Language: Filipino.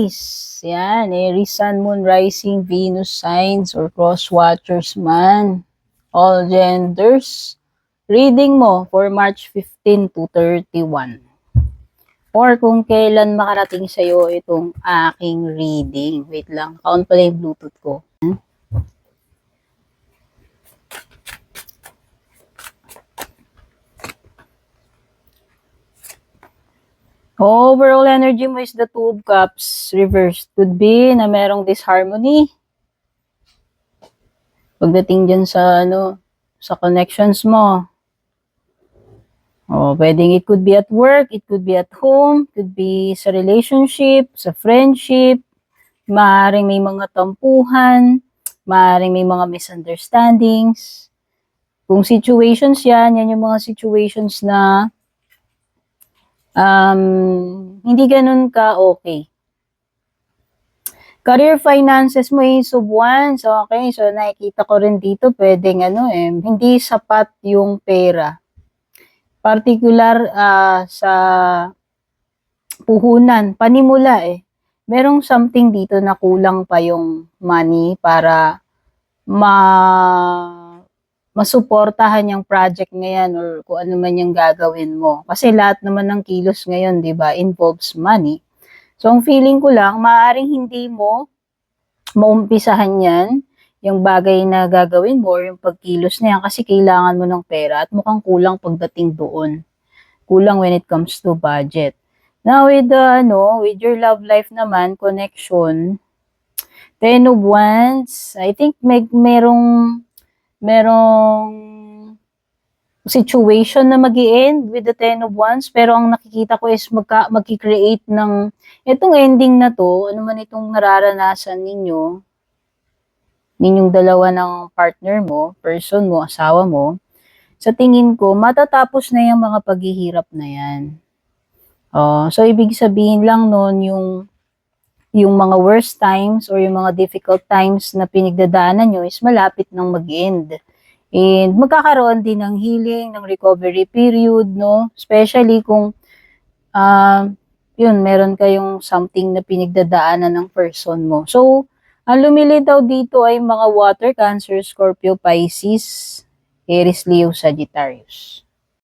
Aries. Yan, Aries, Sun, Moon, Rising, Venus signs or cross watchers man. All genders. Reading mo for March 15 to 31. Or kung kailan makarating sa'yo itong aking reading. Wait lang, count pala yung Bluetooth ko. Overall energy mo is the Two of Cups reversed. Could be na merong disharmony. Pagdating dyan sa sa connections mo. Pwedeng it could be at work, it could be at home, could be sa relationship, sa friendship, maaaring may mga tampuhan, maaaring may mga misunderstandings. Kung situations yan yung mga situations na hindi ganun ka okay. Career finances mo is of Wands. Okay, so nakikita ko rin dito, pwedeng hindi sapat yung pera. Particular sa puhunan, panimula merong something dito na kulang pa yung money para masuportahan yung project ngayon or kung ano man yung gagawin mo. Kasi lahat naman ng kilos ngayon, di ba, involves money. So, ang feeling ko lang, maaaring hindi mo maumpisahan yan, yung bagay na gagawin mo or yung pagkilos na yan kasi kailangan mo ng pera at mukhang kulang pagdating doon. Kulang when it comes to budget. Now, with with your love life naman, connection, Ten of Wands, I think merong situation na mag-i-end with the Ten of Wands, pero ang nakikita ko is magki-create ng itong ending na to, ano man itong nararanasan ninyong dalawa ng partner mo, person mo, asawa mo, sa tingin ko, matatapos na yung mga paghihirap na yan. So, ibig sabihin lang nun, yung mga worst times or yung mga difficult times na pinagdadaanan nyo is malapit nang mag-end. And magkakaroon din ng healing, ng recovery period, no? Especially kung, meron kayong something na pinagdadaanan ng person mo. So, ang lumilitaw dito ay mga water, Cancer, Scorpio, Pisces, Aries, Leo, Sagittarius.